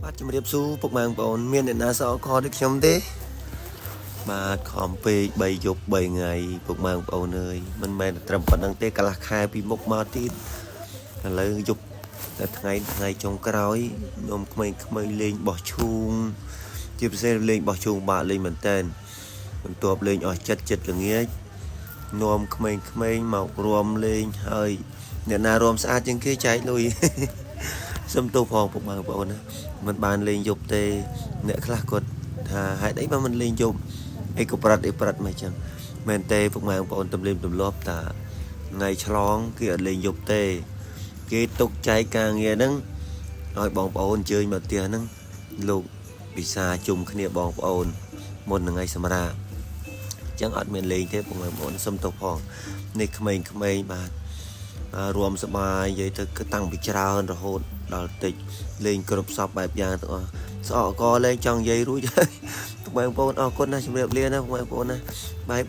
បាទជំរាបសួរពុកម៉ែបងប្អូនមានអ្នកណាសអខដូចខ្ញុំទេបាទខំពេក3យប់3ថ្ងៃពុកម៉ែបងប្អូនអើយមិនមែនត្រឹមប៉ុណ្្នឹងទេកន្លះខែពីមុខមកទៀតឥឡូវយប់តែថ្ងៃចុងក្រោយខ្ញុំក្មេងៗលេងបោះឈូងជាពិសេសលេងបោះឈូងបាក់លេងមែនតែនបន្ទាប់លេងអស់ចិត្តល្ងាចនាំក្មេងៗមករួមលេងហើយអ្នកណារួមស្អាតជាងគេចែកលុយសុំទោសផងពុកម៉ែបងប្អូនណាមិនបានលេងយប់ទេអ្នកខ្លះគាត់ថាហេតុអីបើមិនលេងយប់អីក៏ប្រិតមកចឹងមែនទេពុកម៉ែបងប្អូនទំលេមទម្លាប់តាថ្ងៃឆ្លងគេអត់លេងយប់ទេគេទុកចែកការងារហ្នឹងឲ្យបងប្អូនអញ្ជើញមកផ្ទះហ្នឹងលោកពិសាជុំគ្នាបងប្អូនមុនថ្ងៃសម្រាប់ចឹងអត់មានលេងទេពុកម៉ែបងប្អូនសុំទោសផងនេះក្មេងៗបាទរួមសបាយនិយាយទៅគឺតាំងពីច្រើនរហូតដល់តិចលេងគ្រប់សពបែបយ៉ាងទាំងអស់ស្អកកលេងចង់និយាយរួចហើយពុកម៉ែបងប្អូនអរគុណណាស់ជម្រាបលាណាពុកម៉ែបងប្អូនណាបាយ